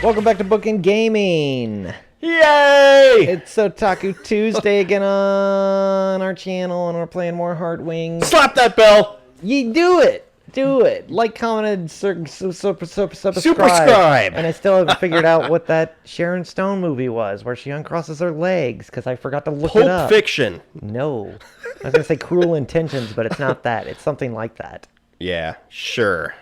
Welcome back to Bookend Gaming. Yay! It's Otaku Tuesday again on our channel, and we're playing more HeartWings. Slap that bell! You do it! Do it! Like, comment, and subscribe. Superscribe! And I still haven't figured out what that Sharon Stone movie was, where she uncrosses her legs, because I forgot to look it up. Pulp Fiction. No. I was going to say Cruel Intentions, but it's not that. It's something like that. Yeah, sure.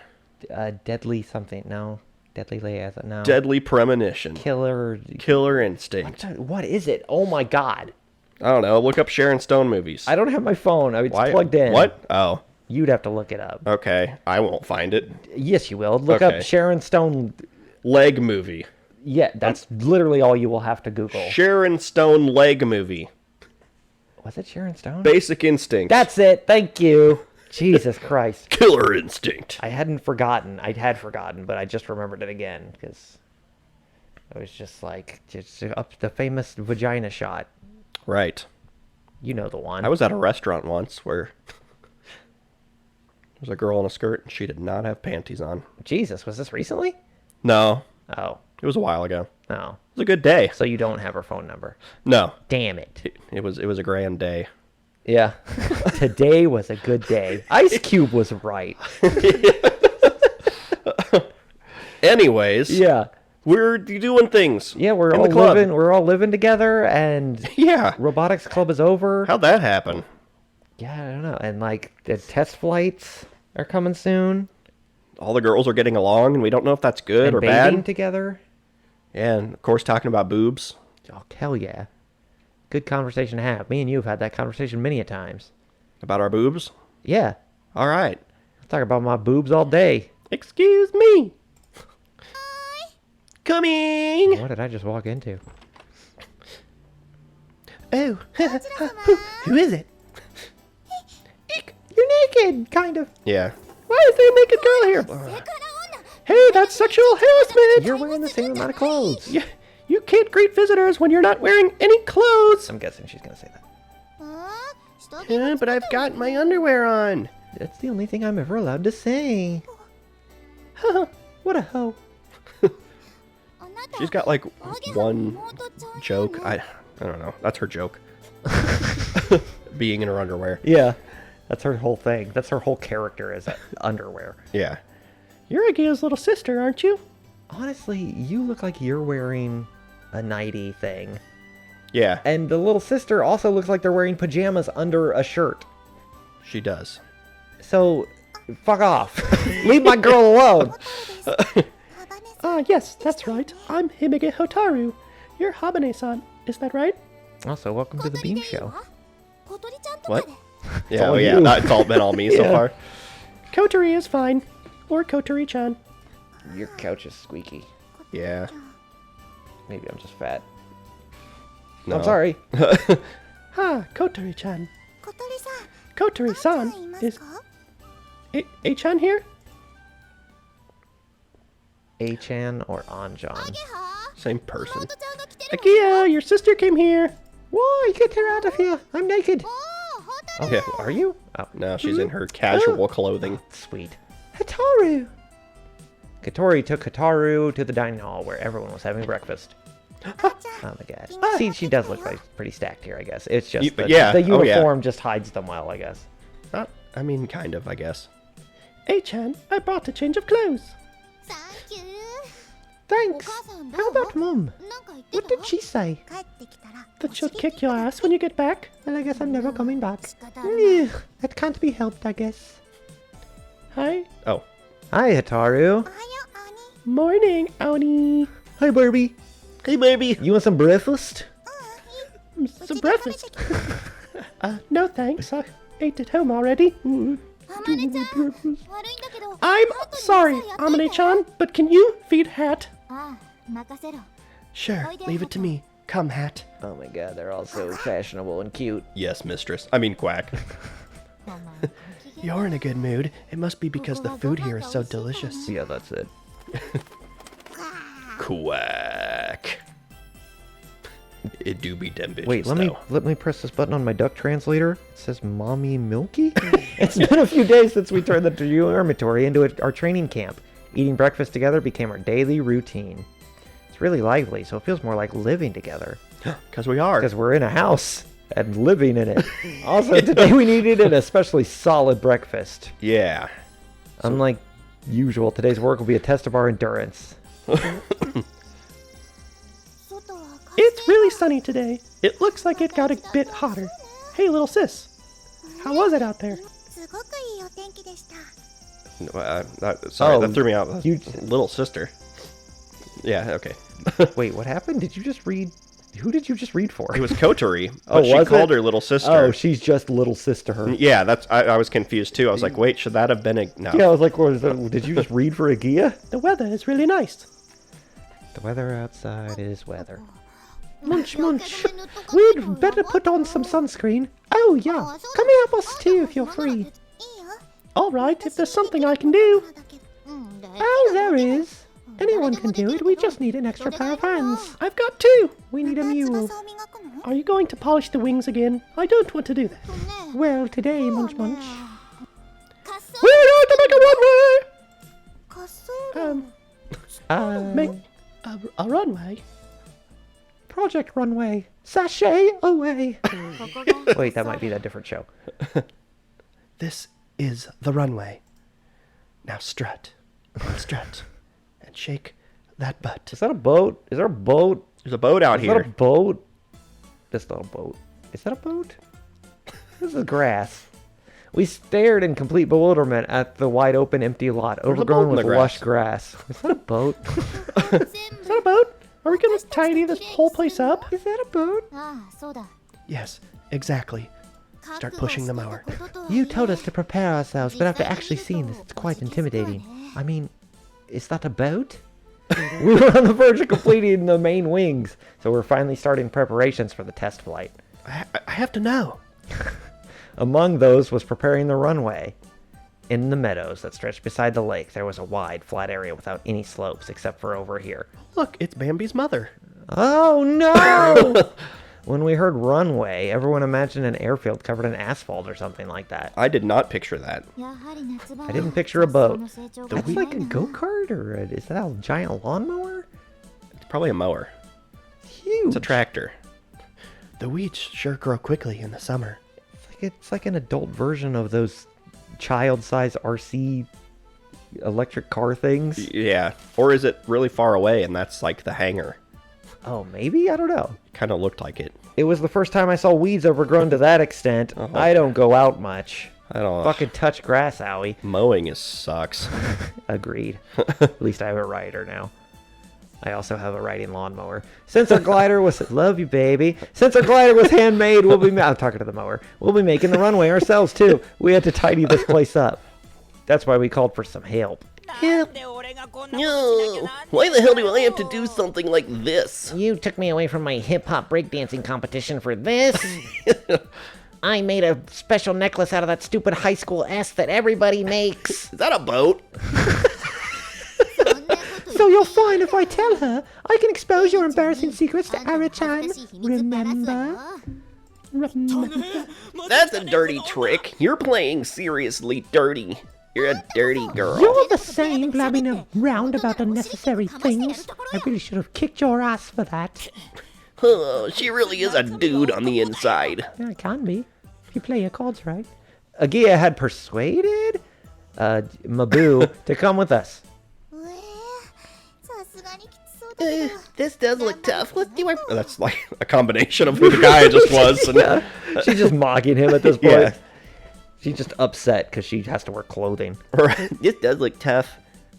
Deadly something. No. Deadly Liaison. No. Deadly Premonition. Killer Instinct. What is it? Oh my god. I don't know. Look up Sharon Stone movies. I don't have my phone. It's plugged in. What? Oh. You'd have to look it up. Okay. I won't find it. Yes, you will. Look up Sharon Stone. Leg movie. Yeah, that's literally all you will have to Google. Sharon Stone leg movie. Was it Sharon Stone? Basic Instinct. That's it. Thank you. Jesus Christ. Killer Instinct. I hadn't forgotten. I had forgotten, but I just remembered it again because it was just like up the famous vagina shot. Right. You know the one. I was at a restaurant once where there was a girl in a skirt and she did not have panties on. Jesus, was this recently? No. Oh. It was a while ago. Oh. It was a good day. So you don't have her phone number? No. Damn it. It was a grand day. Yeah. Today was a good day. Ice Cube was right. Anyways. Yeah. We're doing things. Yeah, we're all living together, and yeah. Robotics Club is over. How'd that happen? Yeah, I don't know. And like the test flights are coming soon. All the girls are getting along, and we don't know if that's good and or bathing bad. Together. Yeah, and of course talking about boobs. Oh, hell yeah. Good conversation to have. Me and you have had that conversation many a times. About our boobs? Yeah. All right. I talk about my boobs all day. Excuse me. Hi. Coming. What did I just walk into? Oh. Who is it? You're naked, kind of. Yeah. Why is there a naked girl here? Hey, that's sexual harassment. You're wearing the same amount of clothes. Yeah. You can't greet visitors when you're not wearing any clothes. I'm guessing she's going to say that. Yeah, but I've got my underwear on. That's the only thing I'm ever allowed to say. What a hoe. She's got like one joke. I don't know. That's her joke. Being in her underwear. Yeah. That's her whole thing. That's her whole character is underwear. Yeah. You're Agia's little sister, aren't you? Honestly, you look like you're wearing a nightie thing. Yeah. And the little sister also looks like they're wearing pajamas under a shirt. She does. So, fuck off. Leave my girl alone. Yes, that's right. I'm Himege Hotaru. You're Habane-san. Is that right? Also, welcome to the Beam Show. What? Yeah, it's all been all me so far. Kotori is fine. Or Kotori-chan. Your couch is squeaky. Yeah. Maybe I'm just fat. No. I'm sorry. Ha, Kotori-chan. Kotori-san is... A-chan here? A-chan or An-chan? Same person. Agia, your sister came here. Why? Get her out of here. I'm naked. Oh, Yeah. Are you? Oh. No, she's in her casual clothing. Sweet. Hataru! Kotori took Hataru to the dining hall where everyone was having breakfast. Oh my god. See, she does look like pretty stacked here, I guess. It's just the uniform just hides them well, I guess. I mean, kind of, I guess. A-chan, I brought a change of clothes. Thanks. How about Mom? What did she say? That she'll kick your ass when you get back. Well, I guess I'm never coming back. Ugh, that can't be helped, I guess. Hi. Oh. Hi, Hataru. Morning, Oni. Hi, Barbie. Hey, baby. You want some breakfast? Some breakfast. No thanks. I ate at home already. I'm sorry, Amane-chan, but can you feed Hat? Sure, leave it to me. Come, Hat. Oh my god, they're all so fashionable and cute. Yes, mistress. I mean, Quack. You're in a good mood. It must be because the food here is so delicious. Yeah, that's it. Quack. It do be dem bitches. Wait, let me press this button on my duck translator. It says Mommy Milky? It's been a few days since we turned the dormitory into our training camp. Eating breakfast together became our daily routine. It's really lively, so it feels more like living together. Because we are. Because we're in a house and living in it. Also, today we needed an especially solid breakfast. Yeah. Unlike usual, today's work will be a test of our endurance. It's really sunny today. It looks like it got a bit hotter. Hey, little sis. How was it out there? Sorry, that threw me out. Little sister. Yeah, okay. Wait, what happened? Did you just read? Who did you just read for? It was Kotori, but she called her little sister. Oh, she's just little sister. Yeah, that's. I was confused too. I was like, wait, should that have been a... No. Yeah, I was like, did you just read for Agia? The weather is really nice. The weather outside is weather. Munch, munch. We'd better put on some sunscreen. Oh, yeah. Come help us too if you're free. All right, if there's something I can do. Oh, there is. Anyone can do it. We just need an extra pair of hands. I've got 2. We need a mule. Are you going to polish the wings again? I don't want to do that. Well, today, Munch Munch. We're going to make a runway! Make a runway? Project Runway. Sashay away. Wait, that might be that different show. This is the runway. Now strut. And strut. And shake that butt. Is that a boat? Is there a boat? There's a boat out here. Is that a boat? That's not a boat. Is that a boat? This is grass. We stared in complete bewilderment at the wide open empty lot, overgrown with lush grass. Is that a boat? Is that a boat? Are we going to tidy this whole place up? Is that a boat? Yes, exactly. Start pushing the mower. You told us to prepare ourselves, but after actually seeing this, it's quite intimidating. I mean, is that a boat? We were on the verge of completing the main wings, so we're finally starting preparations for the test flight. I have to know. Among those was preparing the runway. In the meadows that stretched beside the lake, there was a wide, flat area without any slopes except for over here. Look, it's Bambi's mother. Oh, no! When we heard runway, everyone imagined an airfield covered in asphalt or something like that. I did not picture that. I didn't picture a boat. That's like a go-kart, or is that a giant lawnmower? It's probably a mower. Huge. It's a tractor. The weeds sure grow quickly in the summer. It's like an adult version of those child-sized RC electric car things. Yeah. Or is it really far away and that's like the hangar? Oh, maybe? I don't know. Kind of looked like it. It was the first time I saw weeds overgrown to that extent. I don't go out much. I don't fucking touch grass, Owie. Mowing sucks. Agreed. At least I have a rider now. I also have a riding lawnmower. Since our glider was... Love you, baby. Since our glider was handmade, we'll be... I'm talking to the mower. We'll be making the runway ourselves, too. We had to tidy this place up. That's why we called for some help. Help. No. Why the hell do I have to do something like this? You took me away from my hip-hop breakdancing competition for this. I made a special necklace out of that stupid high school S that everybody makes. Is that a boat? So you're fine if I tell her. I can expose your embarrassing secrets to Arachan. Remember? That's a dirty trick. You're playing seriously dirty. You're a dirty girl. You're the same, blabbing around about unnecessary things. I really should have kicked your ass for that. Oh, she really is a dude on the inside. Yeah, it can be. If you play your cards right. Agia had persuaded Mabu to come with us. This does look tough. Let's do our... That's like a combination of who the guy just was. And... Yeah. She's just mocking him at this point. Yeah. She's just upset because she has to wear clothing. Right. This does look tough.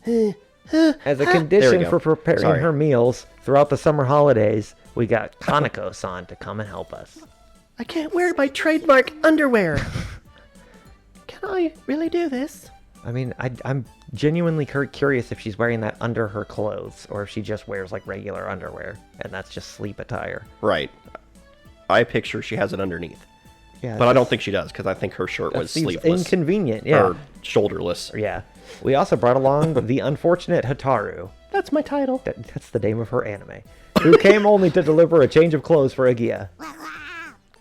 As a condition for preparing her meals throughout the summer holidays, we got Kaneko-san to come and help us. I can't wear my trademark underwear. Can I really do this? I mean, I'm genuinely curious if she's wearing that under her clothes or if she just wears like regular underwear and that's just sleep attire. Right. I picture she has it underneath. Yeah, but I don't think she does because I think her shirt was sleeveless. Inconvenient, yeah. Or shoulderless. Yeah. We also brought along the unfortunate Hataru. That's my title. That's the name of her anime. Who came only to deliver a change of clothes for Agia.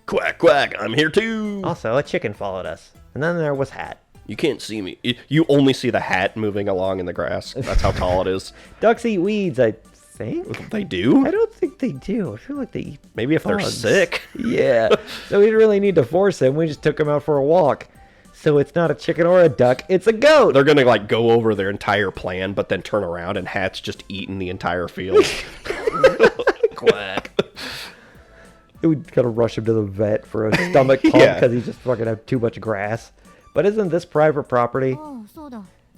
Quack, quack, I'm here too. Also, a chicken followed us. And then there was Hat. You can't see me. You only see the hat moving along in the grass. That's how tall it is. Ducks eat weeds, I think? They do? I don't think they do. I feel like they eat Maybe if they're bugs. sick. Yeah. So we didn't really need to force him. We just took him out for a walk. So it's not a chicken or a duck. It's a goat. They're going to like go over their entire plan, but then turn around and Hat's just eating the entire field. Quack. We gotta rush him to the vet for a stomach pump Yeah. because he's just fucking have too much grass. But isn't this private property?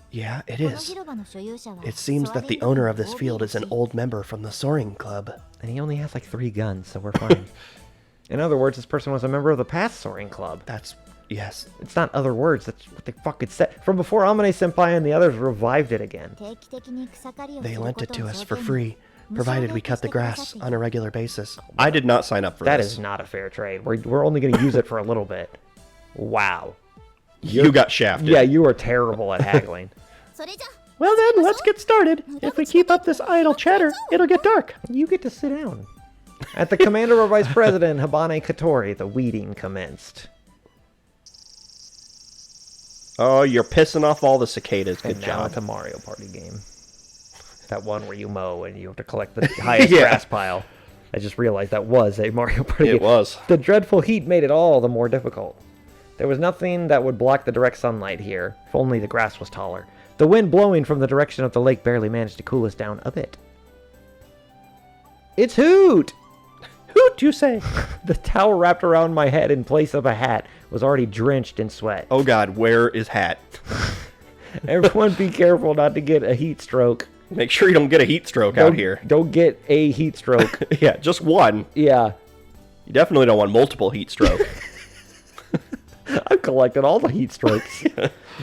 Yeah, it is. It seems that the owner of this field is an old member from the soaring club. And he only has like 3 guns, so we're fine. In other words, this person was a member of the past soaring club. Yes. It's not other words, that's what they fucking said. From before Amane-senpai and the others revived it again. They lent it to us for free, provided we cut the grass on a regular basis. I did not sign up for That this. is not a fair trade. We're only going to use it for a little bit. Wow. You got shafted. Yeah, you are terrible at haggling. Well then, let's get started. If we keep up this idle chatter, it'll get dark. You get to sit down. At the command of our vice president, Habane Katori, the weeding commenced. Oh, you're pissing off all the cicadas. Good And now job. it's a Mario Party game. That one where you mow and you have to collect the highest Yeah. grass pile. I just realized that was a Mario Party game. It was. The dreadful heat made it all the more difficult. There was nothing that would block the direct sunlight here, if only the grass was taller. The wind blowing from the direction of the lake barely managed to cool us down a bit. It's Hoot! Hoot, you say? The towel wrapped around my head in place of a hat was already drenched in sweat. Oh god, where is Hat? Everyone be careful not to get a heat stroke. Make sure you don't get a heat stroke out here. Don't get a heat stroke. Yeah, just one. Yeah. You definitely don't want multiple heat stroke. I've collected all the heat strokes.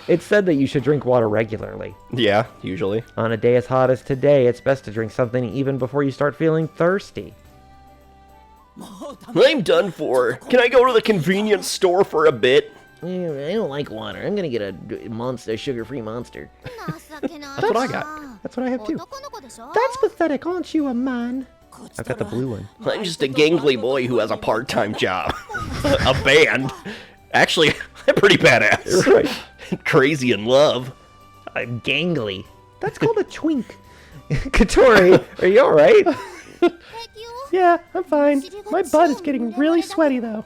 It's said that you should drink water regularly. Yeah, usually. On a day as hot as today, it's best to drink something even before you start feeling thirsty. I'm done for. Can I go to the convenience store for a bit? I don't like water. I'm gonna get a sugar-free monster. That's what I got. That's what I have too. That's pathetic, aren't you, a man? I've got the blue one. I'm just a gangly boy who has a part-time job. A band. Actually, I'm pretty badass. Right. Crazy in love. I'm gangly. That's called a twink. Katori, are you alright? Yeah, I'm fine. My butt is getting really sweaty, though.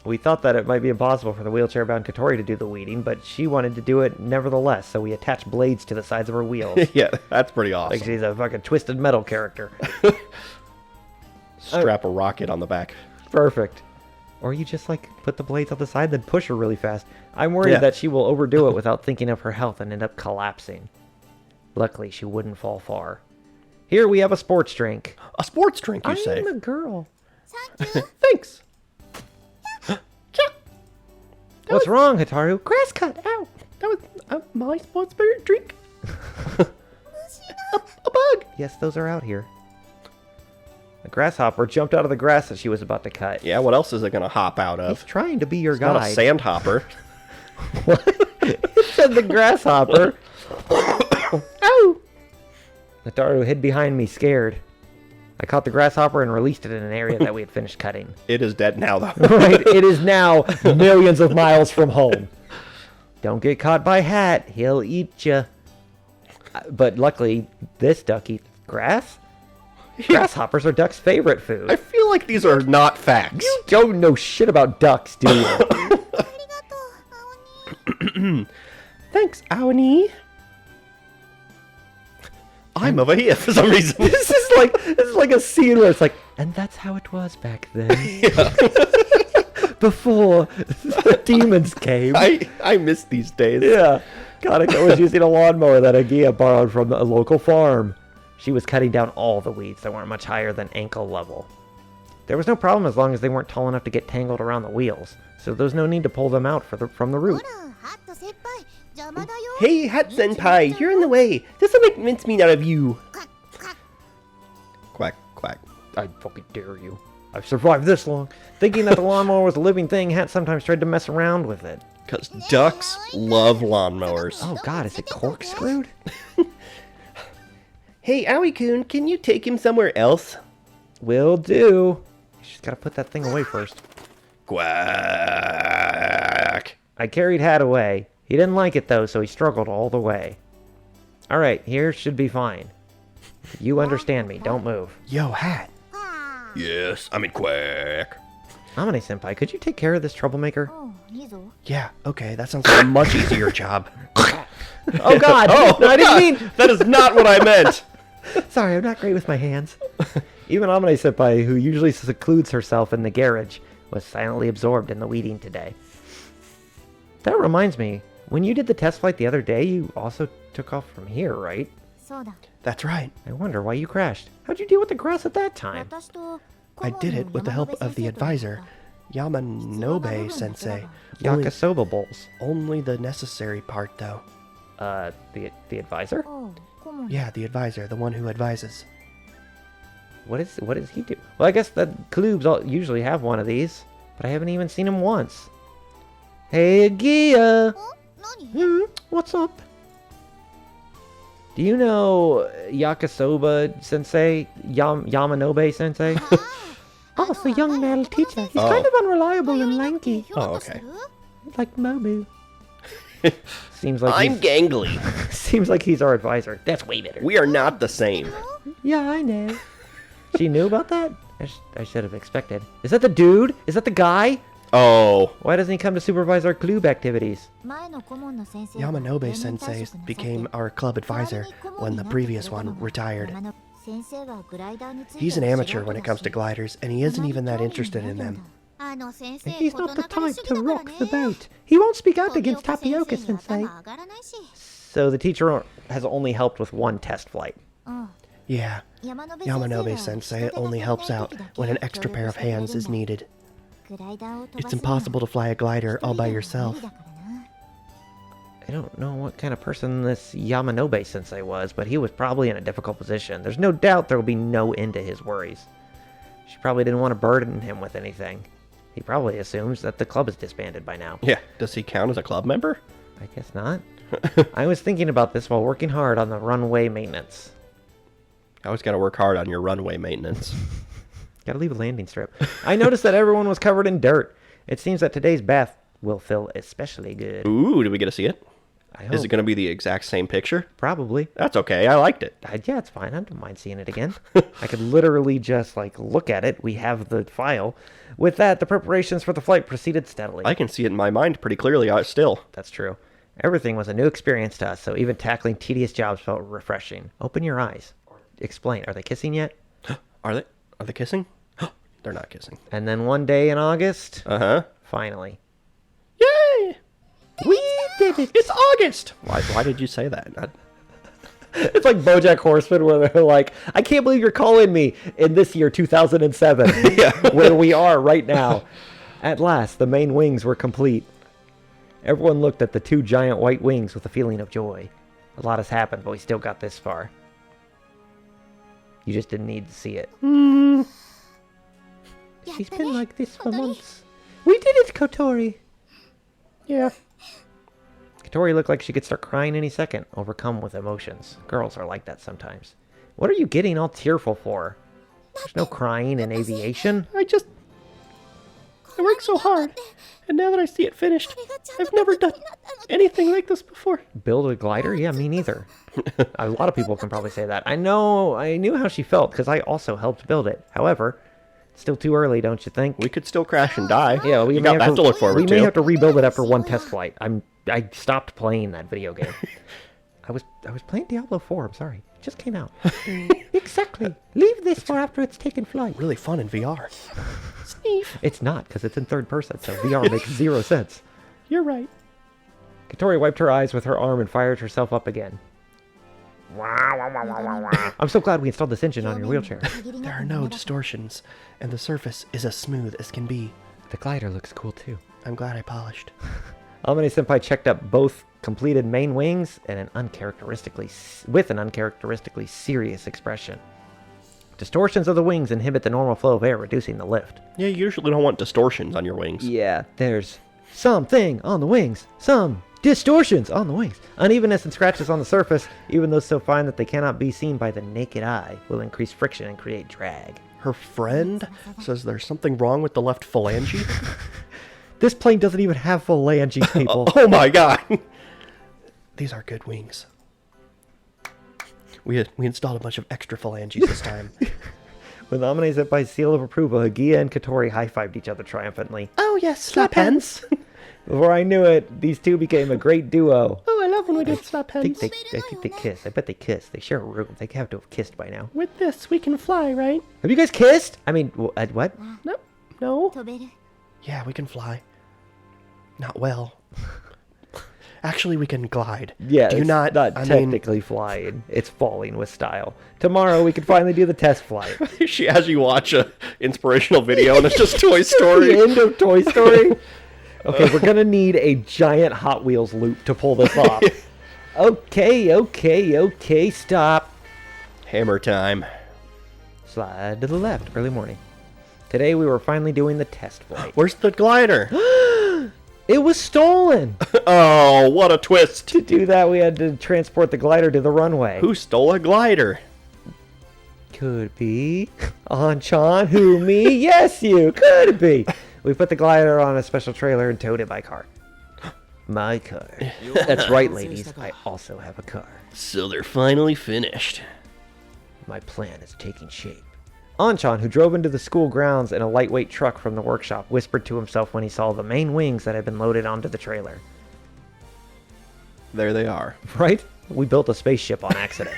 We thought that it might be impossible for the wheelchair-bound Katori to do the weeding, but she wanted to do it nevertheless, so we attached blades to the sides of her wheels. Yeah, that's pretty awesome. Like she's a fucking twisted metal character. Strap a rocket on the back. Perfect. Or you just, like, put the blades on the side, then push her really fast. I'm worried that she will overdo it without thinking of her health and end up collapsing. Luckily, she wouldn't fall far. Here we have a sports drink. A sports drink, you say? I'm a girl. Thanks. What's wrong, Hitaru? Grass cut. Ow. That was my sports drink. a bug. Yes, those are out here. A grasshopper jumped out of the grass that she was about to cut. Yeah, what else is it gonna hop out of? He's trying to be your It's guide. not a sandhopper. What? It said the grasshopper. Ow! Hitaru hid behind me, scared. I caught the grasshopper and released it in an area that we had finished cutting. It is dead now, though. Right, it is now millions of miles from home. Don't get caught by Hat. He'll eat you. But luckily, this duck eats grass. Grasshoppers are ducks' favorite food. I feel like these are not facts. You don't know shit about ducks, do you? Thanks, Aoni. I'm over here for some reason. This is like a scene where it's like, and that's how it was back then. Before the demons came. I miss these days. Yeah. Kaneko was using a lawnmower that Agia borrowed from a local farm. She was cutting down all the weeds that weren't much higher than ankle level. There was no problem as long as they weren't tall enough to get tangled around the wheels, so there was no need to pull them out from the root. Hey, Hat Senpai, you're in the way. This'll make mincemeat out of you. Quack, quack. I fucking dare you. I've survived this long. Thinking that the lawnmower was a living thing, Hat sometimes tried to mess around with it. Because ducks love lawnmowers. Oh god, is it corkscrewed? Hey, Aoi-kun, can you take him somewhere else? Will do. She's gotta put that thing away first. Quack. I carried Hat away. He didn't like it though, so he struggled all the way. Alright, here should be fine. You understand me. Don't move. Yo, Hat. Yes, I mean quack. Amane-senpai, could you take care of this troublemaker? Yeah, okay, that sounds like a much easier job. Oh, God! No, I didn't mean... That is not what I meant. Sorry, I'm not great with my hands. Even Amane-senpai, who usually secludes herself in the garage, was silently absorbed in the weeding today. That reminds me, when you did the test flight the other day, you also took off from here, right? That's right. I wonder why you crashed. How'd you deal with the grass at that time? I did it with the help of the advisor, Yamanobe-sensei. Yakisoba bowls. Only the necessary part, though. The advisor? Yeah, the advisor, the one who advises. What does he do? Well, I guess the Kloobs usually have one of these, but I haven't even seen him once. Hey, Agia! What's up? Do you know Yakisoba-sensei? Yamanobe-sensei? Oh, it's the young male teacher. He's kind of unreliable and lanky. Oh, okay. Like Mobu. Seems like I'm gangly. Seems like he's our advisor. That's way better. We are not the same. Yeah, I know. She knew about that? I should have expected. Is that the dude? Is that the guy? Oh. Why doesn't he come to supervise our Kloob activities? Yamanobe-sensei became our club advisor when the previous one retired. He's an amateur when it comes to gliders, and he isn't even that interested in them. He's not the type to rock the boat. He won't speak out against Tapioca-sensei. So the teacher has only helped with one test flight. Yeah, Yamanobe-sensei only helps out when an extra pair of hands is needed. It's impossible to fly a glider all by yourself. I don't know what kind of person this Yamanobe-sensei was, but he was probably in a difficult position. There's no doubt there will be no end to his worries. She probably didn't want to burden him with anything. He probably assumes that the club is disbanded by now. Yeah, does he count as a club member? I guess not. I was thinking about this while working hard on the runway maintenance. I always gotta work hard on your runway maintenance. Gotta leave a landing strip. I noticed that everyone was covered in dirt. It seems that today's bath will feel especially good. Ooh, did we get to see it? I hope. Is it gonna be the exact same picture? Probably. That's okay, I liked it. Yeah, it's fine. I don't mind seeing it again. I could literally just, look at it. We have the file. With that, the preparations for the flight proceeded steadily. I can see it in my mind pretty clearly still. That's true. Everything was a new experience to us, so even tackling tedious jobs felt refreshing. Open your eyes. Explain. Are they kissing yet? Are they kissing? They're not kissing. And then one day in August... Uh-huh. Finally. Yay! We did it! It's August! Why did you say that? It's like BoJack Horseman where they're like, I can't believe you're calling me in this year, 2007. Yeah. Where we are right now. At last, the main wings were complete. Everyone looked at the two giant white wings with a feeling of joy. A lot has happened, but we still got this far. You just didn't need to see it. She's been like this for months. We did it, Kotori! Yeah. Kotori looked like she could start crying any second, overcome with emotions. Girls are like that sometimes. What are you getting all tearful for? There's no crying in aviation. I worked so hard, and now that I see it finished, I've never done anything like this before. Build a glider? Yeah, me neither. A lot of people can probably say that. I knew how she felt, because I also helped build it. However, it's still too early, don't you think? We could still crash and die. Yeah, we got that to look forward to. We may have to rebuild it after one test flight. I stopped playing that video game. I was playing Diablo 4, I'm sorry. It just came out. Exactly. Leave this for after it's taken flight. Really fun in VR. Steve. It's not, because it's in third person, so VR makes zero sense. You're right. Kotori wiped her eyes with her arm and fired herself up again. I'm so glad we installed this engine on your wheelchair. There are no distortions, and the surface is as smooth as can be. The glider looks cool too. I'm glad I polished. Amane-senpai checked up both completed main wings and with an uncharacteristically serious expression. Distortions of the wings inhibit the normal flow of air, reducing the lift. Yeah, you usually don't want distortions on your wings. Yeah, there's something on the wings. Some distortions on the wings. Unevenness and scratches on the surface, even though so fine that they cannot be seen by the naked eye, will increase friction and create drag. Her friend says there's something wrong with the left phalange. This plane doesn't even have phalanges, people. Oh my god! These are good wings. We installed a bunch of extra phalanges this time. With Amane Senpai's seal of approval, Hagia and Katori high-fived each other triumphantly. Oh, yes, slap hands. Before I knew it, these two became a great duo. Oh, I love when we do slap hands. I think they kiss. I bet they kiss. They share a room. They have to have kissed by now. With this, we can fly, right? Have you guys kissed? I mean, what? No. No. Yeah, we can fly. Not well. Actually, we can glide. Yeah, do you it's not technically flying. It's falling with style. Tomorrow we can finally do the test flight. She has you watch a inspirational video and it's just Toy Story. The end of Toy Story. Okay, we're gonna need a giant Hot Wheels loop to pull this off. Okay, stop. Hammer time. Slide to the left, early morning. Today we were finally doing the test flight. Where's the glider? It was stolen! Oh, what a twist. To do that, we had to transport the glider to the runway. Who stole a glider? Could be. Anchan, who, me? Yes, you. Could be. We put the glider on a special trailer and towed it by car. My car. That's right, ladies. I also have a car. So they're finally finished. My plan is taking shape. Anchan, who drove into the school grounds in a lightweight truck from the workshop, whispered to himself when he saw the main wings that had been loaded onto the trailer. There they are. Right? We built a spaceship on accident.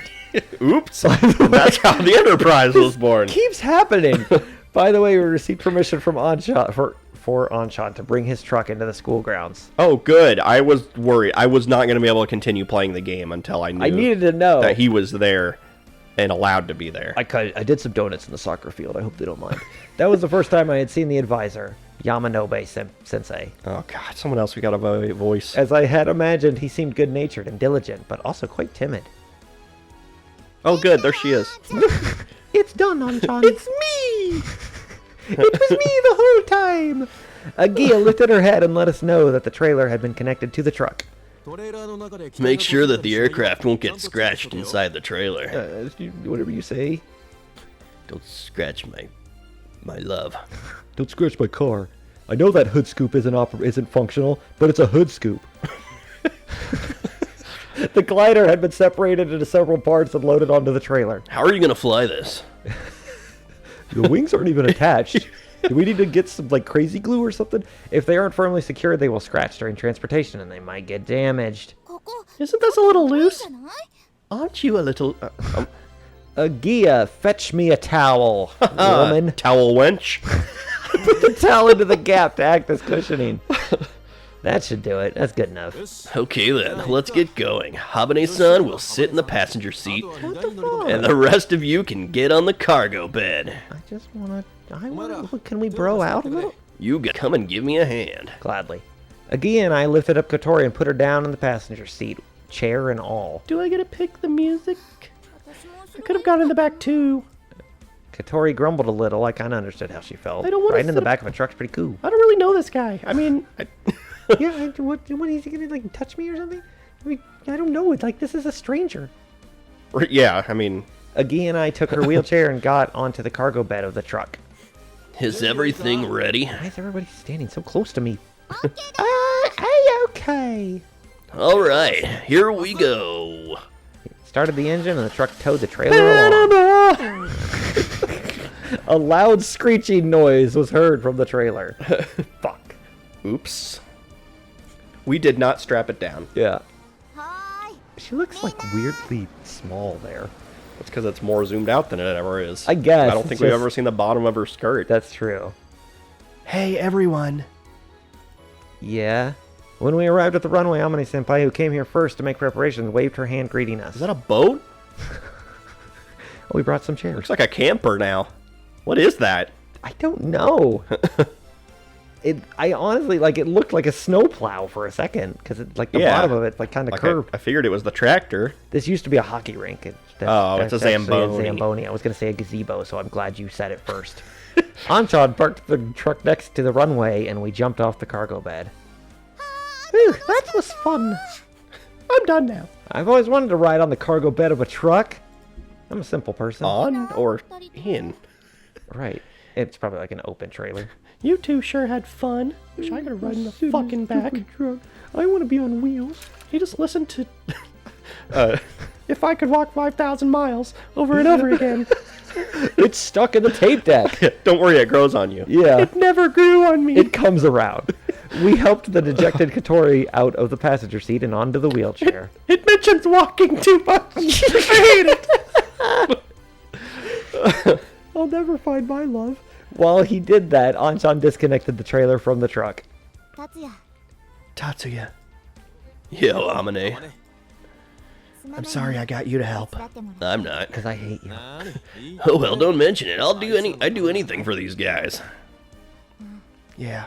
Oops. That's how the Enterprise was born. Keeps happening. By the way, we received permission from Anchan for Anchan to bring his truck into the school grounds. Oh, good. I was worried. I was not going to be able to continue playing the game until I knew I needed to know that he was there and allowed to be there. I did some donuts in the soccer field. I hope they don't mind. That was the first time I had seen the advisor, Yamanobe Sensei. Oh, God. Someone else we got a voice. As I had imagined, he seemed good-natured and diligent, but also quite timid. Oh, good. There she is. It's done, Anchan. It's me! It was me the whole time! Agia lifted her head and let us know that the trailer had been connected to the truck. Make sure that the aircraft won't get scratched inside the trailer. Whatever you say. Don't scratch my love. Don't scratch my car. I know that hood scoop isn't functional, but it's a hood scoop. The glider had been separated into several parts and loaded onto the trailer. How are you going to fly this? The wings aren't even attached. Do we need to get some crazy glue or something? If they aren't firmly secured, they will scratch during transportation and they might get damaged. Isn't this a little loose? Aren't you a little... Agia, fetch me a towel, woman. Towel wench? Put the towel into the gap to act as cushioning. That should do it. That's good enough. Okay then, let's get going. Habane-san will sit in the passenger seat, What the fuck? and the rest of you can get on the cargo bed. Can we bro out a little? You come and give me a hand. Gladly. Agia and I lifted up Katori and put her down in the passenger seat, chair and all. Do I get to pick the music? I could have gone in the back too. Katori grumbled a little. I kind of understood how she felt. I don't want to Riding in the sit back of a truck's pretty cool. I don't really know this guy. I mean, Yeah, what is he gonna touch me or something? I mean, I don't know. It's like this is a stranger. Yeah, I mean... Agia and I took her wheelchair and got onto the cargo bed of the truck. Is everything ready? Why is everybody standing so close to me? Okay. All right, here we go. Started the engine and the truck towed the trailer along. A loud screeching noise was heard from the trailer. Fuck. Oops. We did not strap it down. Yeah. She looks weirdly small there. That's because it's more zoomed out than it ever is. I guess. I don't think we've ever seen the bottom of her skirt. That's true. hey everyone. Yeah. When we arrived at the runway, Amane-senpai, who came here first to make preparations, waved her hand greeting us. Is that a boat? Oh, we brought some chairs. Looks like a camper now. What is that? I don't know. I honestly, it looked like a snowplow for a second, because the bottom of it, kind of curved. I figured it was the tractor. This used to be a hockey rink. It's a Zamboni. Zamboni. I was going to say a gazebo, so I'm glad you said it first. Anchan parked the truck next to the runway, and we jumped off the cargo bed. Whew, that was fun. I'm done now. I've always wanted to ride on the cargo bed of a truck. I'm a simple person. On or in? Right. It's probably like an open trailer. You two sure had fun. Wish I could ride in the fucking back. Truck. I want to be on wheels. You just listen to... If I could walk 5,000 miles over and over again. It's stuck in the tape deck. Don't worry, it grows on you. Yeah. It never grew on me. It comes around. We helped the dejected Katori out of the passenger seat and onto the wheelchair. It mentions walking too much. I hate it. I'll never find my love. While he did that, Anshan disconnected the trailer from the truck. Tatsuya. Yo, Amane. I'm sorry I got you to help. I'm not. Because I hate you. Oh well, don't mention it. I'd do anything for these guys. Yeah.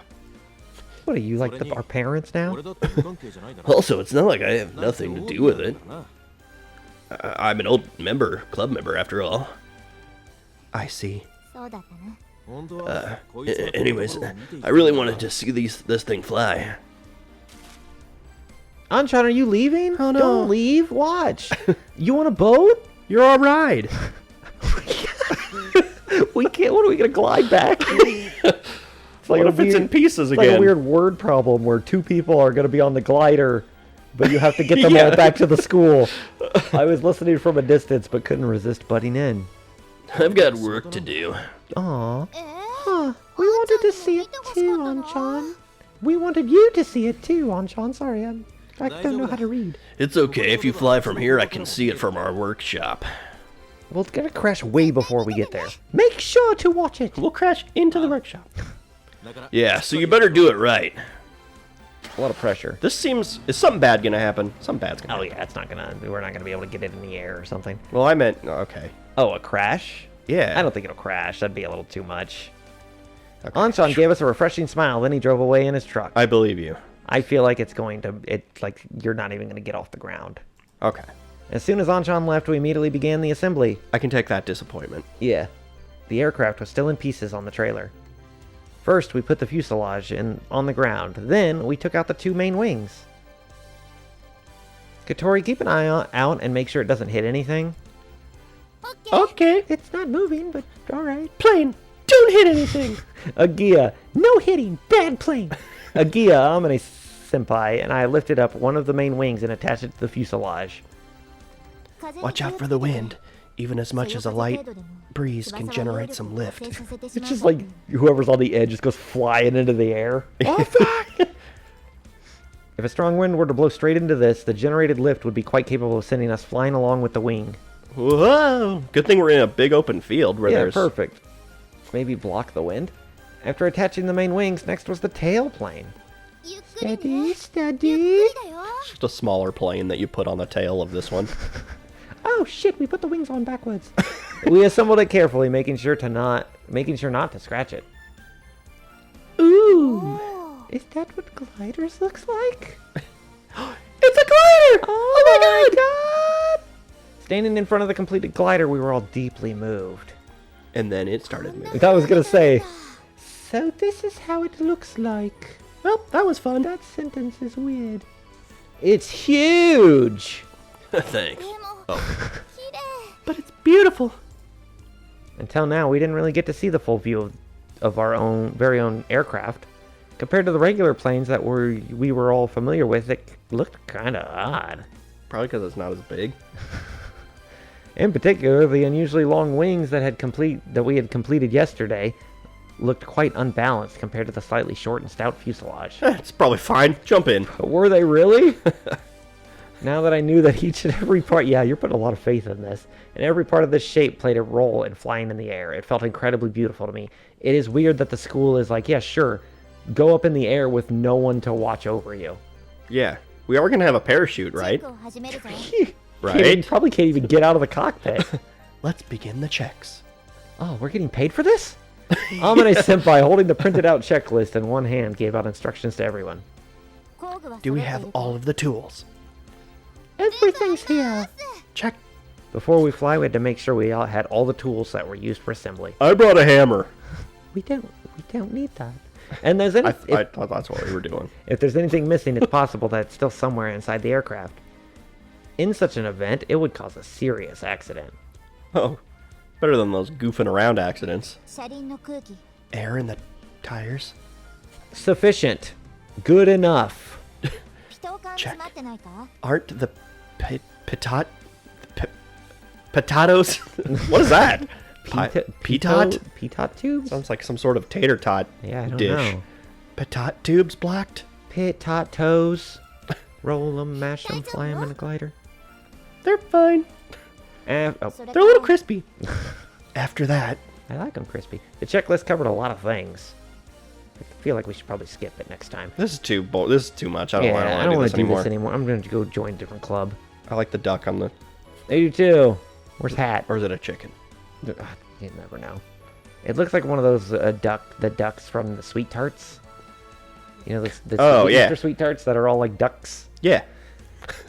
What are you, like our parents now? Also, it's not like I have nothing to do with it. I'm an old club member after all. I see. Anyways, I really wanted to see this thing fly. Anshan, are you leaving? Oh, no. Don't leave. Watch. You want a boat? You're all right. We can't. What are we gonna glide back? It's like What if it's in pieces it's again? like a weird word problem where two people are gonna be on the glider, but you have to get them all back to the school. I was listening from a distance, but couldn't resist butting in. I've got work to do. Aw. Huh. We wanted to see it too, Anshan. We wanted you to see it too, Anshan. Sorry, I don't know how to read. It's okay. If you fly from here, I can see it from our workshop. Well, it's gonna crash way before we get there. Make sure to watch it. We'll crash into the workshop. Yeah, so you better do it right. A lot of pressure. Is something bad gonna happen? Something bad's gonna Oh happen. yeah, we're not gonna be able to get it in the air or something. Well, I meant, okay. Oh, a crash? Yeah. I don't think it'll crash. That'd be a little too much. Okay. Anshan gave us a refreshing smile, then he drove away in his truck. I believe you. I feel like like you're not even gonna get off the ground. Okay. As soon as Anshan left, we immediately began the assembly. I can take that disappointment. Yeah. The aircraft was still in pieces on the trailer. First, we put the fuselage on the ground. Then, we took out the two main wings. Katori, keep an eye out and make sure it doesn't hit anything. Okay. It's not moving, but alright. Plane, don't hit anything. Agia, no hitting, bad plane. Agia, Amane senpai, and I lifted up one of the main wings and attached it to the fuselage. Watch out for the wind. Even as much as a light breeze can generate some lift. It's just like whoever's on the edge just goes flying into the air. Oh, fuck! If a strong wind were to blow straight into this, the generated lift would be quite capable of sending us flying along with the wing. Whoa! Good thing we're in a big open field where there's... perfect. Maybe block the wind. After attaching the main wings, next was the tail plane. Steady, steady. It's just a smaller plane that you put on the tail of this one. Oh shit, we put the wings on backwards. We assembled it carefully, making sure not to scratch it. Ooh! Is that what gliders looks like? It's a glider! Oh my god! Standing in front of the completed glider, we were all deeply moved. And then it started moving. I was gonna say, so this is how it looks like. Well, that was fun. That sentence is weird. It's huge! Thanks. Oh. But it's beautiful. Until now, we didn't really get to see the full view of our very own aircraft. Compared to the regular planes that we were all familiar with, it looked kind of odd. Probably because it's not as big. In particular, the unusually long wings that we had completed yesterday looked quite unbalanced compared to the slightly short and stout fuselage. It's probably fine. Jump in. But were they really? Now that I knew that each and every part... Yeah, you're putting a lot of faith in this. And every part of this shape played a role in flying in the air. It felt incredibly beautiful to me. It is weird that the school is like, yeah, sure, go up in the air with no one to watch over you. Yeah. We are going to have a parachute, right? Right? Probably can't even get out of the cockpit. Let's begin the checks. Oh, we're getting paid for this? Amane senpai, holding the printed out checklist in one hand, gave out instructions to everyone. Do we have all of the tools? Everything's here. Check. Before we fly, we had to make sure we all had all the tools that were used for assembly. I brought a hammer. We don't need that. And there's I thought that's what we were doing. If there's anything missing, it's possible that it's still somewhere inside the aircraft. In such an event, it would cause a serious accident. Oh, better than those goofing around accidents. Air in the tires? Sufficient. Good enough. Check. Aren't the Potatoes? What is that? Pitot? Pitot tubes? Sounds like some sort of tater tot Yeah, I don't dish. know. Pitot tubes blacked? Pitot toes. Roll them, mash them, fly them in a glider. They're fine. Oh, They're a little crispy. After that, I like them crispy. The checklist covered a lot of things. I feel like we should probably skip it next time. this is too much. I don't want I to don't do want this to do anymore. this anymore. I'm going to go join a different club. I like the duck on the... I do too. Where's Hat? Or is it a chicken? You never know. It looks like one of those the ducks from the Sweet Tarts. You know, the Easter Sweet Tarts that are all like ducks. Yeah.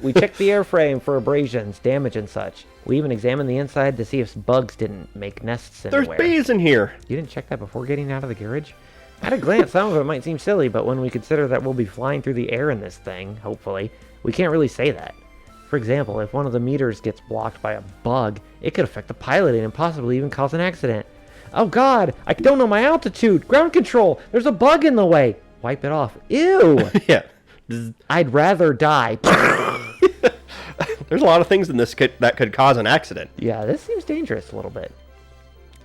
We checked the airframe for abrasions, damage, and such. We even examined the inside to see if bugs didn't make nests anywhere. There's bees in here. You didn't check that before getting out of the garage? At a glance, some of it might seem silly, but when we consider that we'll be flying through the air in this thing, hopefully, we can't really say that. For example, if one of the meters gets blocked by a bug, it could affect the piloting and possibly even cause an accident. Oh god, I don't know my altitude! Ground control! There's a bug in the way! Wipe it off. Ew! Yeah. I'd rather die. There's a lot of things in this that could cause an accident. Yeah, this seems dangerous a little bit.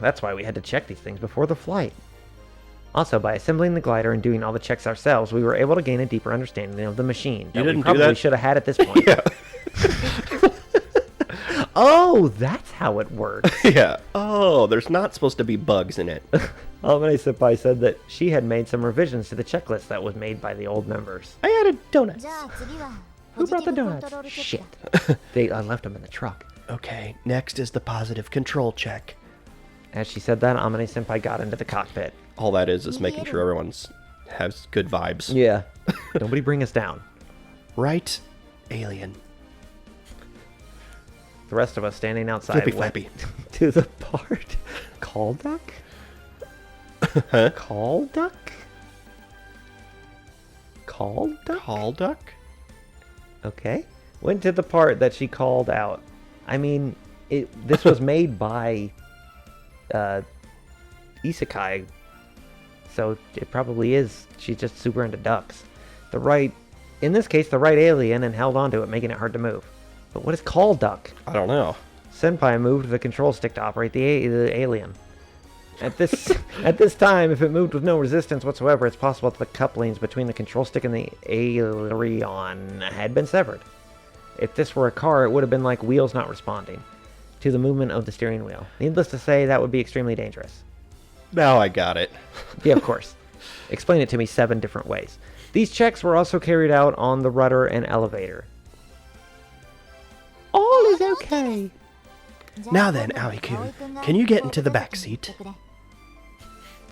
That's why we had to check these things before the flight. Also, by assembling the glider and doing all the checks ourselves, we were able to gain a deeper understanding of the machine that we probably should have had at this point. Yeah. Oh, that's how it works. Yeah. Oh, there's not supposed to be bugs in it. Amane Senpai said that she had made some revisions to the checklist that was made by the old members. I added donuts. Who brought the donuts? Shit. I left them in the truck. Okay, next is the positive control check. As she said that, Amane Senpai got into the cockpit. All that is making sure everyone's has good vibes. Yeah. Nobody bring us down. Right, alien. The rest of us standing outside Flippy went flappy. to the part. Call duck? Huh? Call duck? Call duck? Call duck? Okay. Went to the part that she called out. I mean, this was made by Isekai, so it probably is. She's just super into ducks. In this case, the right alien and held onto it, making it hard to move. But what is call duck? I don't know. Senpai moved the control stick to operate the alien. At this time, if it moved with no resistance whatsoever, it's possible that the couplings between the control stick and the aileron had been severed. If this were a car, it would have been like wheels not responding to the movement of the steering wheel. Needless to say, that would be extremely dangerous. Now I got it. Yeah, of course. Explain it to me 7 different ways. These checks were also carried out on the rudder and elevator. All is okay. Now then, Aoi-kun, can you get into the back seat?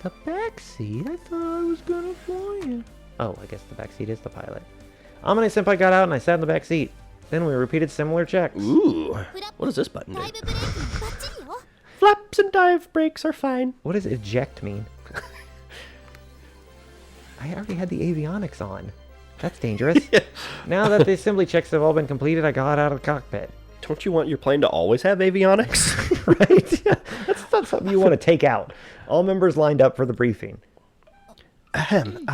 The back seat? I thought I was gonna fly it. Oh, I guess the back seat is the pilot. Amane Senpai got out and I sat in the back seat. Then we repeated similar checks. Ooh. What does this button do? Flaps and dive brakes are fine. What does eject mean? I already had the avionics on. That's dangerous. Yeah. Now that the assembly checks have all been completed, I got out of the cockpit. Don't you want your plane to always have avionics? Right? Yeah, that's not something you want to take out. All members lined up for the briefing. Ahem.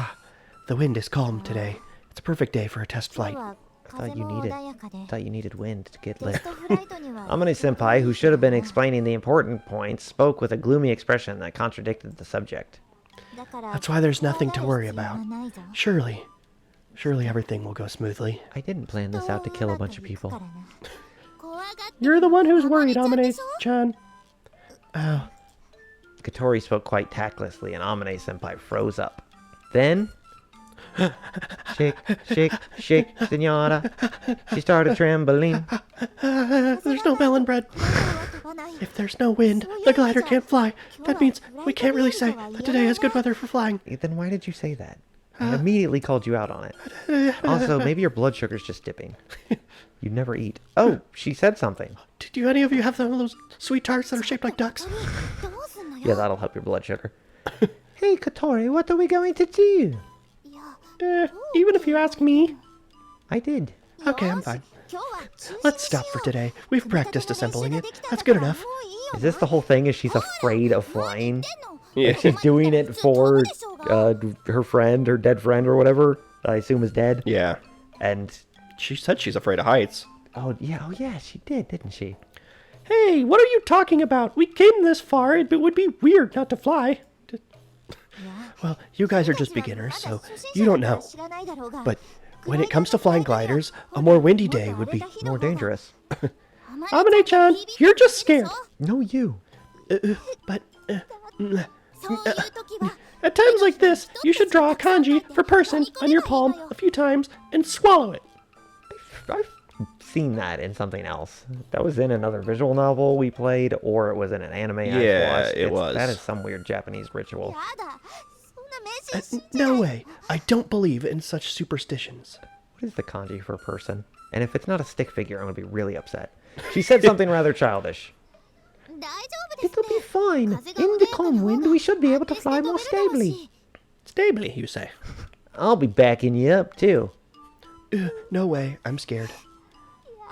The wind is calm today. It's a perfect day for a test flight. I thought you needed wind to get lit. Amane Senpai, who should have been explaining the important points, spoke with a gloomy expression that contradicted the subject. That's why there's nothing to worry about. Surely everything will go smoothly. I didn't plan this out to kill a bunch of people. You're the one who's worried, Amane-chan. Oh, Katori spoke quite tactlessly, and Amane Senpai froze up. Then, shake, shake, shake, senora. She started trembling. there's no melon bread. If there's no wind, the glider can't fly. That means we can't really say that today is good weather for flying. Then why did you say that? I immediately called you out on it. Also, maybe your blood sugar's just dipping. You never eat. Oh, she said something. Do any of you have some of those sweet tarts that are shaped like ducks? Yeah, that'll help your blood sugar. Hey, Katori, what are we going to do? Even if you ask me. I did. Okay, I'm fine. Let's stop for today. We've practiced assembling it. That's good enough. Is this the whole thing? Is she's afraid of flying? Yeah. Like she's doing it for her friend, her dead friend or whatever, that I assume is dead. Yeah. And She said she's afraid of heights. oh yeah, she did, didn't she? Hey, what are you talking about? We came this far. It would be weird not to fly. Well, you guys are just beginners, so you don't know. But when it comes to flying gliders, a more windy day would be More dangerous. Amane-chan, you're just scared. No, you. but At times like this, you should draw a kanji for person on your palm a few times and swallow it. I've seen that in something else. That was in another visual novel we played, or it was in an anime I watched. It was. That is some weird Japanese ritual. no way. I don't believe in such superstitions. What is the kanji for person? And if it's not a stick figure, I'm going to be really upset. She said something rather childish. It'll be fine. In the calm wind, we should be able to fly more stably. Stably, you say. I'll be backing you up, too. No way. I'm scared.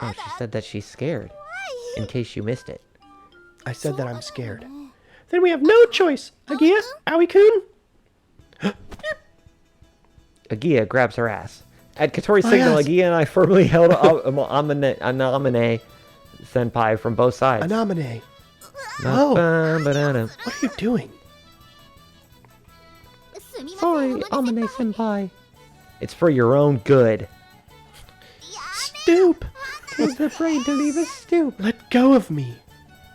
Oh, she said that she's scared. In case you missed it. I said that I'm scared. Then we have no choice. Agia, Aoi-kun. Agia grabs her ass. At Katori's signal, yes. Agia and I firmly held Anamine senpai from both sides. Anamine. Oh. Ba-ba-da-da. What are you doing? Sorry, Amane senpai. It's for your own good. Stoop. He's afraid to leave his stoop. Let go of me.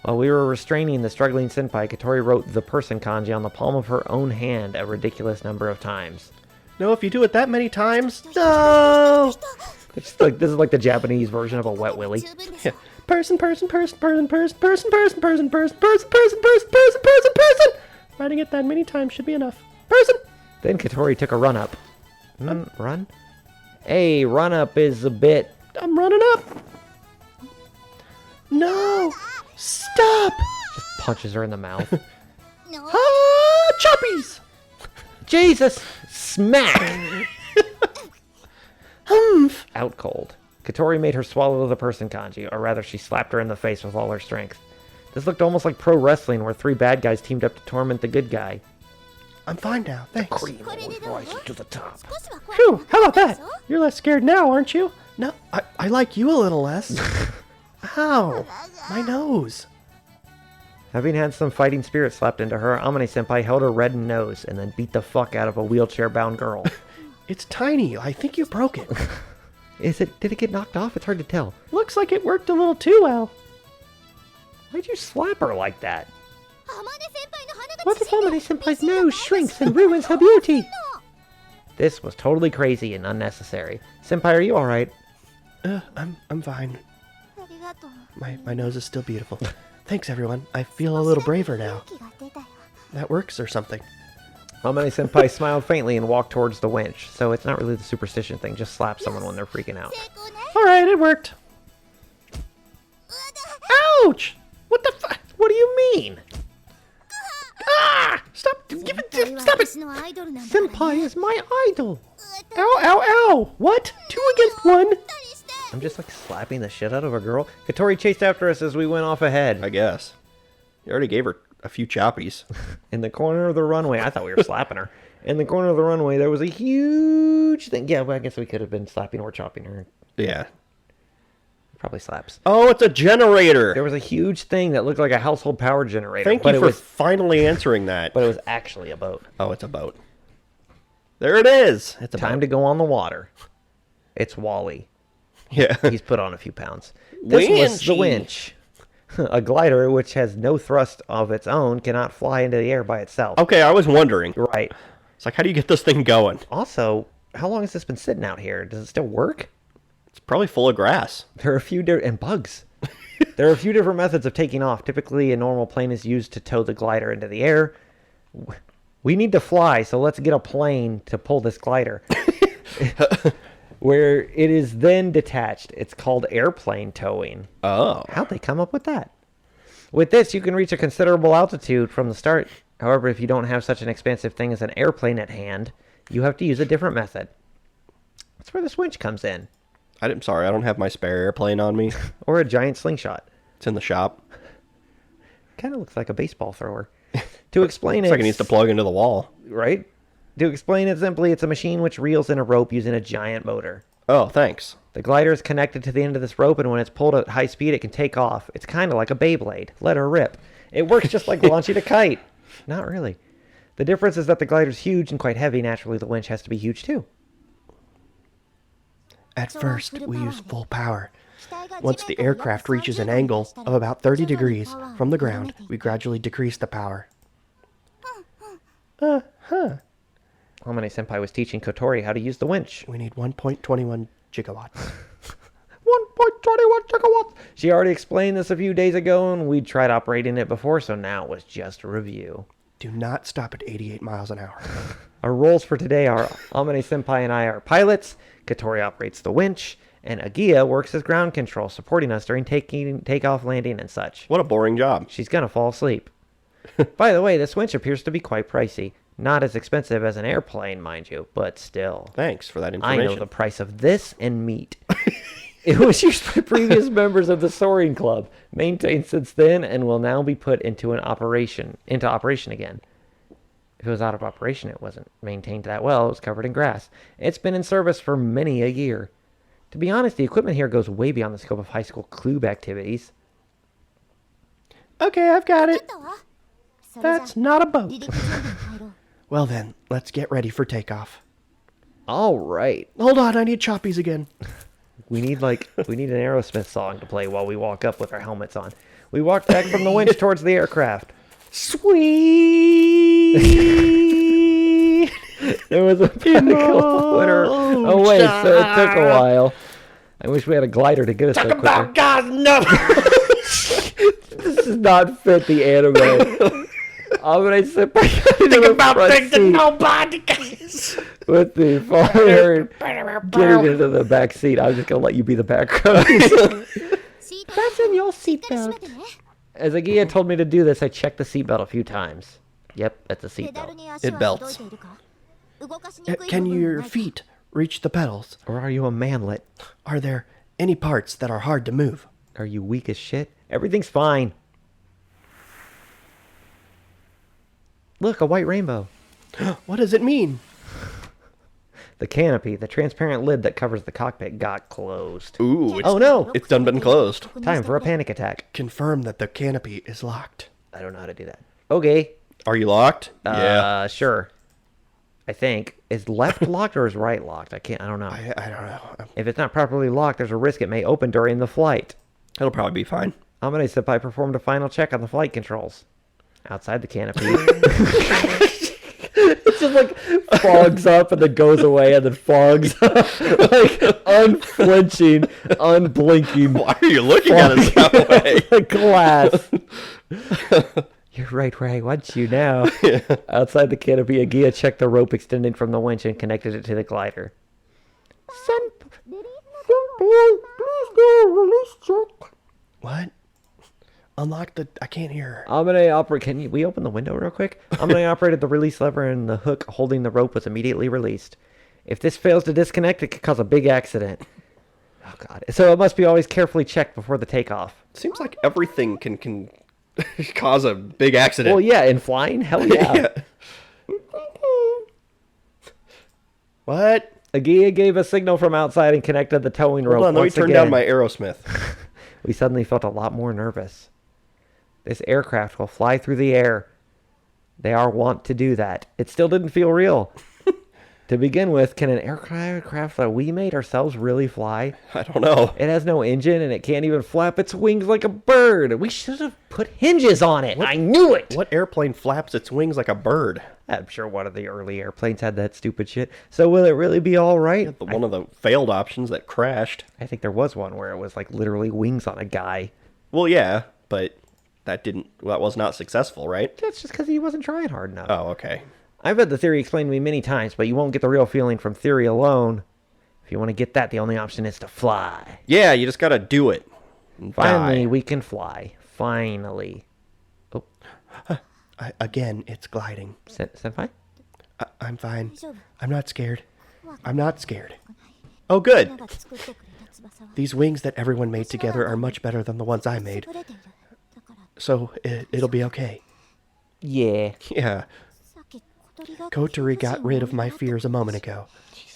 While we were restraining the struggling senpai, Katori wrote the person kanji on the palm of her own hand a ridiculous number of times. No, if you do it that many times, No. It's like this is like the Japanese version of a wet willy. yeah. Person. Writing it that many times should be enough. Person. Then Katori took a run up. Run? Hey, run up is a bit. I'm running up. No. Stop. Just punches her in the mouth. Ah, choppies. Jesus! Smack! Humph. Out cold. Katori made her swallow the person kanji, or rather she slapped her in the face with all her strength. This looked almost like pro wrestling where three bad guys teamed up to torment the good guy. I'm fine now. Thanks. Cream always rises to the top. Phew, how about that? You're less scared now, aren't you? No, I like you a little less. Ow. My nose. Having had some fighting spirit slapped into her, Amane-senpai held her reddened nose and then beat the fuck out of a wheelchair-bound girl. It's tiny. I think you broke it. Did it get knocked off? It's hard to tell. Looks like it worked a little too well. Why'd you slap her like that? What if Amane-senpai's nose shrinks and ruins her beauty? This was totally crazy and unnecessary. Senpai, are you alright? I'm fine. My nose is still beautiful. Thanks, everyone. I feel a little braver now. That works or something. Amane-senpai smiled faintly and walked towards the winch. So it's not really the superstition thing. Just slap someone when they're freaking out. Alright, it worked. Ouch! What the fuck? What do you mean? Ah! Stop! Stop it! Senpai is my idol. Ow, ow, ow! What? 2 against 1? I'm just like slapping the shit out of a girl. Katori chased after us as we went off ahead. I guess. You already gave her a few choppies. In the corner of the runway, I thought we were slapping her. In the corner of the runway, there was a huge thing. Yeah, well, I guess we could have been slapping or chopping her. Yeah. Probably slaps. Oh, it's a generator! There was a huge thing that looked like a household power generator. Thank you for finally answering that. But it was actually a boat. Oh, it's a boat. There it is! It's a Time boat. to go on the water. It's Wally. Yeah. He's put on a few pounds. This was the Winchy. winch. A glider, which has no thrust of its own, cannot fly into the air by itself. Okay, I was wondering. Right. It's like, how do you get this thing going? Also, how long has this been sitting out here? Does it still work? It's probably full of grass. There are a few and bugs. There are a few different methods of taking off. Typically, a normal plane is used to tow the glider into the air. We need to fly, so let's get a plane to pull this glider. Where it is then detached. It's called airplane towing. Oh. How'd they come up with that? With this, you can reach a considerable altitude from the start. However, if you don't have such an expansive thing as an airplane at hand, you have to use a different method. That's where this winch comes in. I'm sorry, I don't have my spare airplane on me. Or a giant slingshot. It's in the shop. Kind of looks like a baseball thrower. To explain It's like it needs to plug into the wall. Right? To explain it simply, it's a machine which reels in a rope using a giant motor. Oh, thanks. The glider is connected to the end of this rope, and when it's pulled at high speed, it can take off. It's kind of like a Beyblade. Let her rip. It works just like launching a kite. Not really. The difference is that the glider's huge and quite heavy. Naturally, the winch has to be huge, too. At first, we use full power. Once the aircraft reaches an angle of about 30 degrees from the ground, we gradually decrease the power. Amane Senpai was teaching Kotori how to use the winch. We need 1.21 gigawatts. 1.21 gigawatts! She already explained this a few days ago, and we'd tried operating it before, so now it was just a review. Do not stop at 88 miles an hour. Our roles for today are Amane Senpai and I are pilots, Kotori operates the winch, and Agia works as ground control, supporting us during takeoff, landing, and such. What a boring job. She's gonna fall asleep. By the way, this winch appears to be quite pricey. Not as expensive as an airplane, mind you, but still. Thanks for that I information. know the price of this and meat. It was used by previous members of the Soaring Club, maintained since then, and will now be put into operation again. If it was out of operation, it wasn't maintained that well. It was covered in grass. It's been in service for many a year. To be honest, the equipment here goes way beyond the scope of high school club activities. Okay, I've got it. That's not a boat. Well then, let's get ready for takeoff. All right. Hold on, I need choppies again. We need an Aerosmith song to play while we walk up with our helmets on. We walked back from the winch towards the aircraft. Sweet. There was a particle winner. Oh wait, so it took a while. I wish we had a glider to get us there quicker. Talk about God's number. This does not fit the anime. Amane Senpai Think about things that nobody cares. with the fire getting into the back seat. I'm just gonna let you be the background. Fasten your seatbelt. As Agia told me to do this, I checked the seatbelt a few times. Yep, that's a seatbelt. It belts. Can your feet reach the pedals? Or are you a manlet? Are there any parts that are hard to move? Are you weak as shit? Everything's fine. Look, a white rainbow. What does it mean? The canopy, the transparent lid that covers the cockpit, got closed. Ooh, Oh no! it's done been closed. Time for a panic attack. Confirm that the canopy is locked. I don't know how to do that. Okay. Are you locked? Yeah. Sure. I think. Is left locked or is right locked? I don't know. I don't know. If it's not properly locked, there's a risk it may open during the flight. It'll probably be fine. Amane Senpai performed a final check on the flight controls. Outside the canopy. It's just like fogs up and then goes away and then fogs up. Like unflinching, unblinking. Why are you looking at us that way? The glass. You're right where I want you now. Outside the canopy, Agia checked the rope extending from the winch and connected it to the glider. What? Unlock the... I can't hear. Can we open the window real quick? Amane operated the release lever and the hook holding the rope was immediately released. If this fails to disconnect, it could cause a big accident. Oh god. So it must be always carefully checked before the takeoff. Seems like everything can cause a big accident. Well, yeah, in flying? Hell yeah. What? Agia gave a signal from outside and connected the towing rope. Hold on, let me once turn again. down my Aerosmith. We suddenly felt a lot more nervous. This aircraft will fly through the air. They are wont to do that. It still didn't feel real. To begin with, can an aircraft that we made ourselves really fly? I don't know. It has no engine and it can't even flap its wings like a bird. We should have put hinges on it. I knew it. What airplane flaps its wings like a bird? I'm sure one of the early airplanes had that stupid shit. So will it really be all right? One of the failed options that crashed. I think there was one where it was like literally wings on a guy. Well, yeah, but that was not successful, right? That's just because he wasn't trying hard enough. Oh, okay. I've had the theory explained to me many times, but you won't get the real feeling from theory alone. If you want to get that, the only option is to fly. Yeah, you just gotta do it. And Finally, die. we can fly. Finally. Oh, Again, it's gliding. Senpai? I'm fine. I'm not scared. I'm not scared. Oh, good. These wings that everyone made together are much better than the ones I made. So it'll be okay. Yeah. Yeah. Kotori got rid of my fears a moment ago.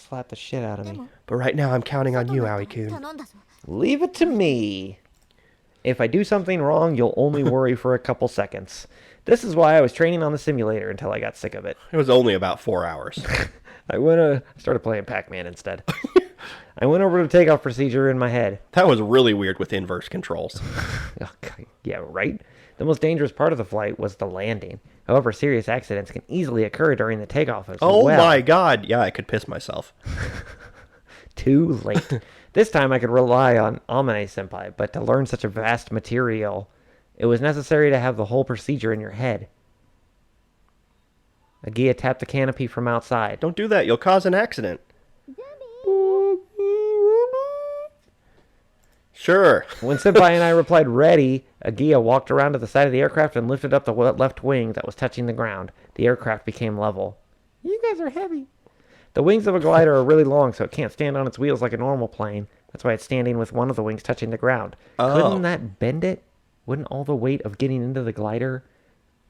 slap the shit out of me. But right now I'm counting on you, Aoi-kun. Leave it to me. If I do something wrong, you'll only worry for a couple seconds. This is why I was training on the simulator until I got sick of it. It was only about 4 hours. I started playing Pac-Man instead. I went over the takeoff procedure in my head. That was really weird with inverse controls. Okay. Yeah, right? The most dangerous part of the flight was the landing. However, serious accidents can easily occur during the takeoff as well. Oh my god. Yeah, I could piss myself. Too late. This time I could rely on Amane-senpai, but to learn such a vast material, it was necessary to have the whole procedure in your head. Agia tapped the canopy from outside. Don't do that. You'll cause an accident. Sure. When Senpai and I replied ready, Agia walked around to the side of the aircraft and lifted up the left wing that was touching the ground. The aircraft became level. You guys are heavy. The wings of a glider are really long, so it can't stand on its wheels like a normal plane. That's why it's standing with one of the wings touching the ground. Oh. Couldn't that bend it? Wouldn't all the weight of getting into the glider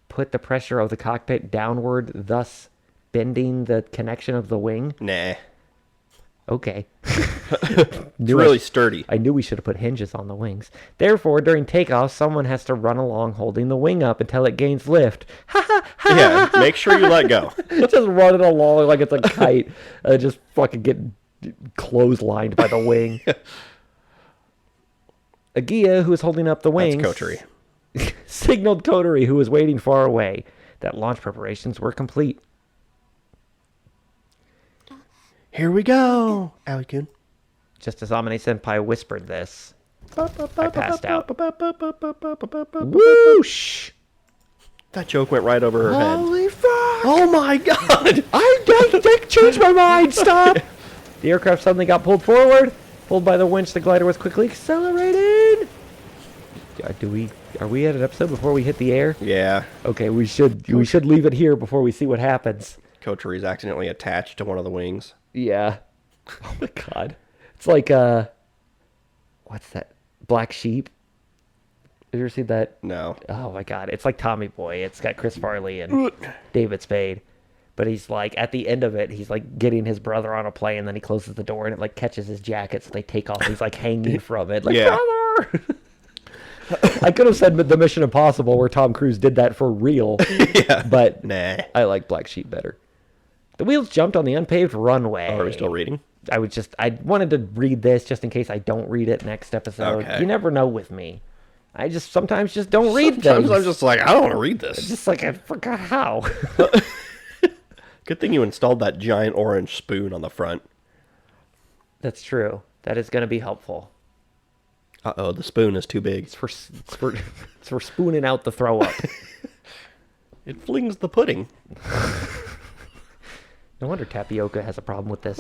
put the pressure of the cockpit downward, thus bending the connection of the wing? Nah. Okay. It's really sturdy. I knew we should have put hinges on the wings. Therefore, during takeoff, someone has to run along holding the wing up until it gains lift. Yeah, make sure you let go. Just run it along like it's a kite. Just fucking get clotheslined by the wing. Agia, who was holding up the wings, That's Kotori. signaled Kotori, who was waiting far away, that launch preparations were complete. Here we go, Aoi-kun. Just as Amane-senpai whispered this, I passed out. Whoosh! That joke went right over her head. Holy fuck! Oh my god! I changed my mind. Stop! The aircraft suddenly got pulled forward. Pulled by the winch, the glider was quickly accelerated. Are we at an episode before we hit the air? Yeah. Okay, we should leave it here before we see what happens. Kotori's accidentally attached to one of the wings. Yeah. Oh my god. It's like what's that? Black Sheep. Have you ever seen that? No. Oh my god. It's like Tommy Boy. It's got Chris Farley and David Spade. But he's like, at the end of it, he's like getting his brother on a plane, and then he closes the door and it like catches his jacket, so they take off. He's like hanging from it. Like, yeah. Brother! I could have said the Mission Impossible where Tom Cruise did that for real. Yeah. But nah. I like Black Sheep better. The wheels jumped on the unpaved runway. Oh, are we still reading? I wanted to read this just in case I don't read it next episode. Okay. You never know with me. I just sometimes just don't read Sometimes things. I'm just like, I don't want to read this. It's just like I forgot how. Good thing you installed that giant orange spoon on the front. That's true. That is going to be helpful. Uh-oh, the spoon is too big. It's for spooning out the throw up. It flings the pudding. No wonder Tapioca has a problem with this.